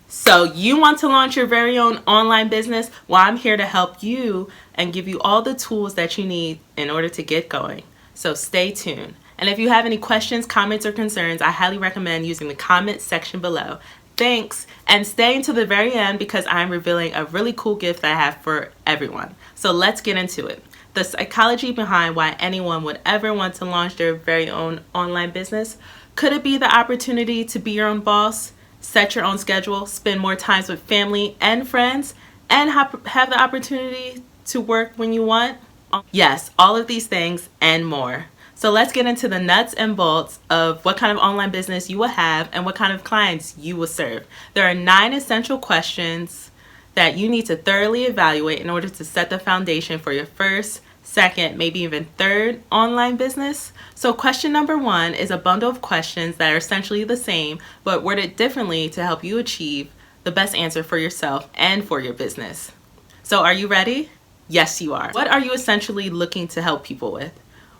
So you want to launch your very own online business? Well, I'm here to help you and give you all the tools that you need in order to get going. So stay tuned. And if you have any questions, comments, or concerns, I highly recommend using the comment section below. Thanks, and stay until the very end because I'm revealing a really cool gift that I have for everyone. So let's get into it. The psychology behind why anyone would ever want to launch their very own online business. Could it be the opportunity to be your own boss, set your own schedule, spend more time with family and friends, and have the opportunity to work when you want? Yes, all of these things and more. So let's get into the nuts and bolts of what kind of online business you will have and what kind of clients you will serve. There are 9 essential questions that you need to thoroughly evaluate in order to set the foundation for your first, second, maybe even third online business. So question number 1 is a bundle of questions that are essentially the same but worded differently to help you achieve the best answer for yourself and for your business. So are you ready? Yes, you are. What are you essentially looking to help people with?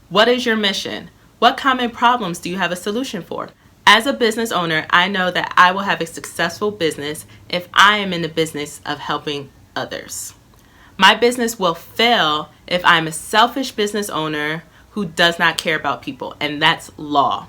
What is your mission? What common problems do you have a solution for? As a business owner, I know that I will have a successful business if I am in the business of helping others. My business will fail if I'm a selfish business owner who does not care about people, and that's law.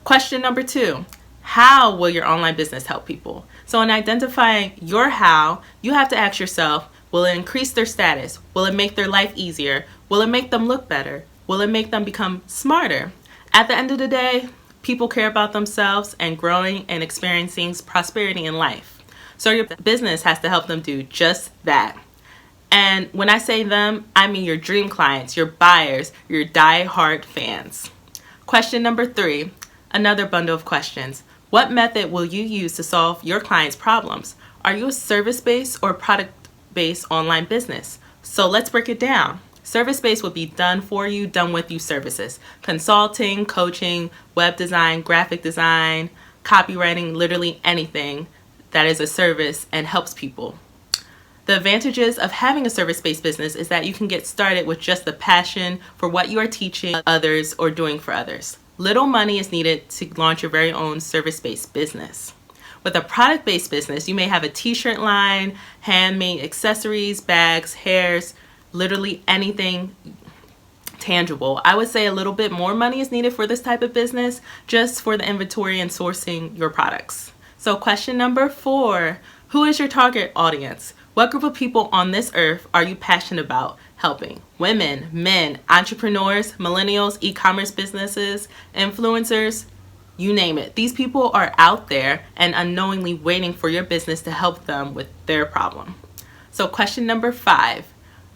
Question number 2, how will your online business help people? So in identifying your how, you have to ask yourself, will it increase their status? Will it make their life easier? Will it make them look better? Will it make them become smarter? At the end of the day, people care about themselves and growing and experiencing prosperity in life. So your business has to help them do just that. And when I say them, I mean your dream clients, your buyers, your die-hard fans. Question number 3, another bundle of questions. What method will you use to solve your clients' problems? Are you a service-based or product-based online business? So let's break it down. Service-based will be done for you, done with you services. Consulting, coaching, web design, graphic design, copywriting, literally anything that is a service and helps people. The advantages of having a service-based business is that you can get started with just the passion for what you are teaching others or doing for others. Little money is needed to launch your very own service-based business. With a product-based business, you may have a t-shirt line, handmade accessories, bags, hairs, literally anything tangible. I would say a little bit more money is needed for this type of business just for the inventory and sourcing your products. So question number 4, who is your target audience? What group of people on this earth are you passionate about helping? Women, men, entrepreneurs, millennials, e-commerce businesses, influencers, you name it. These people are out there and unknowingly waiting for your business to help them with their problem. So question number 5,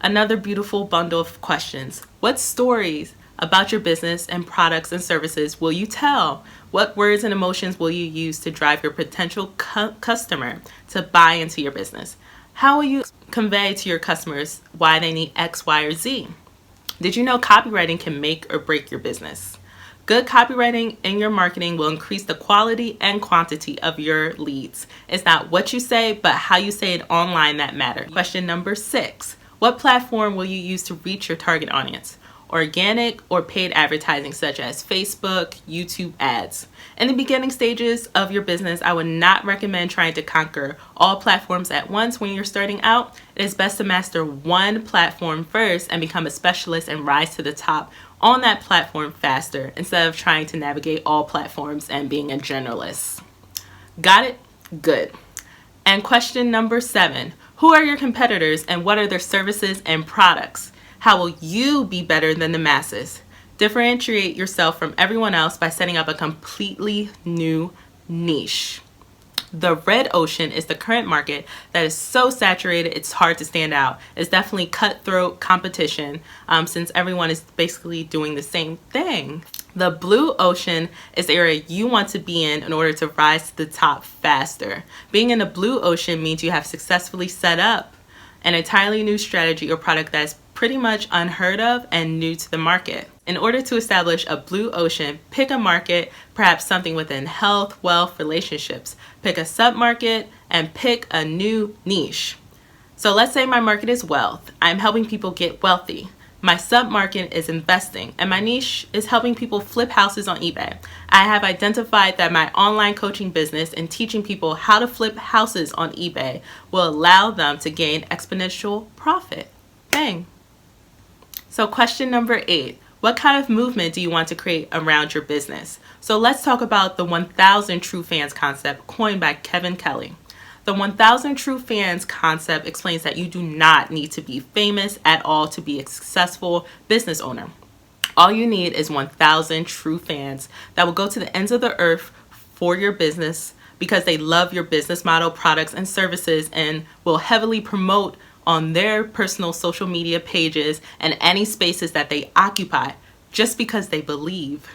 another beautiful bundle of questions. What stories about your business and products and services will you tell? What words and emotions will you use to drive your potential customer to buy into your business? How will you convey to your customers why they need X, Y, or Z? Did you know copywriting can make or break your business? Good copywriting in your marketing will increase the quality and quantity of your leads. It's not what you say, but how you say it online that matters. Question number 6. What platform will you use to reach your target audience? Organic or paid advertising such as Facebook, YouTube ads. In the beginning stages of your business, I would not recommend trying to conquer all platforms at once when you're starting out. It is best to master one platform first and become a specialist and rise to the top on that platform faster instead of trying to navigate all platforms and being a generalist. Got it? Good. And question number 7, who are your competitors and what are their services and products? How will you be better than the masses? Differentiate yourself from everyone else by setting up a completely new niche. The red ocean is the current market that is so saturated it's hard to stand out. It's definitely cutthroat competition since everyone is basically doing the same thing. The blue ocean is the area you want to be in order to rise to the top faster. Being in the blue ocean means you have successfully set up an entirely new strategy or product that's pretty much unheard of and new to the market. In order to establish a blue ocean, pick a market, perhaps something within health, wealth, relationships. Pick a sub-market and pick a new niche. So let's say my market is wealth. I'm helping people get wealthy. My submarket is investing, and my niche is helping people flip houses on eBay. I have identified that my online coaching business and teaching people how to flip houses on eBay will allow them to gain exponential profit. Bang. So question number 8, what kind of movement do you want to create around your business? So let's talk about the 1,000 True Fans concept coined by Kevin Kelly. The 1,000 True Fans concept explains that you do not need to be famous at all to be a successful business owner. All you need is 1,000 true fans that will go to the ends of the earth for your business because they love your business model, products, and services, and will heavily promote on their personal social media pages and any spaces that they occupy just because they believe.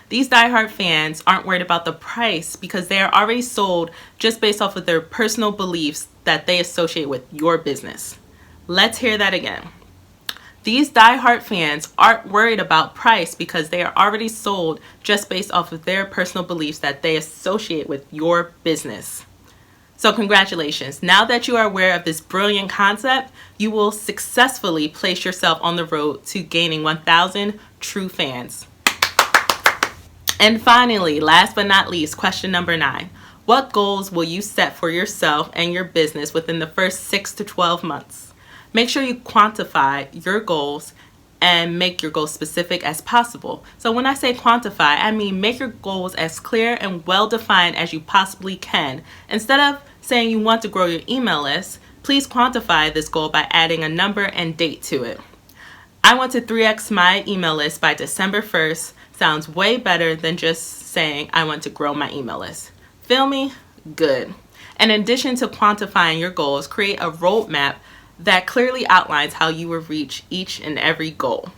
These diehard fans aren't worried about the price because they are already sold just based off of their personal beliefs that they associate with your business. Let's hear that again. These diehard fans aren't worried about price because they are already sold just based off of their personal beliefs that they associate with your business. So congratulations. Now that you are aware of this brilliant concept, you will successfully place yourself on the road to gaining 1,000 true fans. And finally, last but not least, question number 9. What goals will you set for yourself and your business within the first 6 to 12 months? Make sure you quantify your goals and make your goals specific as possible. So when I say quantify, I mean make your goals as clear and well-defined as you possibly can. Instead of saying you want to grow your email list, please quantify this goal by adding a number and date to it. I want to 3x my email list by December 1st. Sounds way better than just saying I want to grow my email list. Feel me? Good. And in addition to quantifying your goals, create a roadmap that clearly outlines how you will reach each and every goal.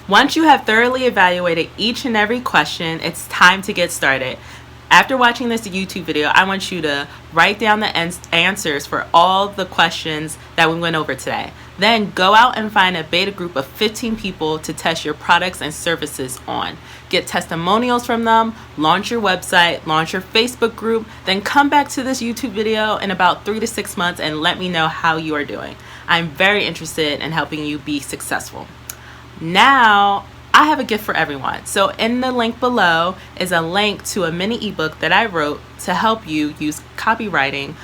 Once you have thoroughly evaluated each and every question, it's time to get started. After watching this YouTube video, I want you to write down the answers for all the questions that we went over today. Then go out and find a beta group of 15 people to test your products and services on. Get testimonials from them, launch your website, launch your Facebook group, then come back to this YouTube video in about 3 to 6 months and let me know how you are doing. I'm very interested in helping you be successful. Now, I have a gift for everyone. So in the link below is a link to a mini ebook that I wrote to help you use copywriting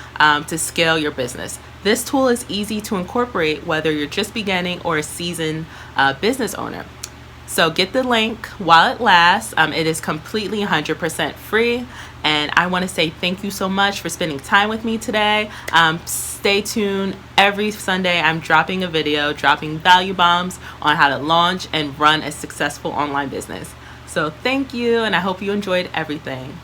to scale your business. This tool is easy to incorporate whether you're just beginning or a seasoned business owner. So get the link while it lasts. It is completely 100% free. And I want to say thank you so much for spending time with me today. Stay tuned. Every Sunday, I'm dropping a video, dropping value bombs on how to launch and run a successful online business. So thank you, and I hope you enjoyed everything.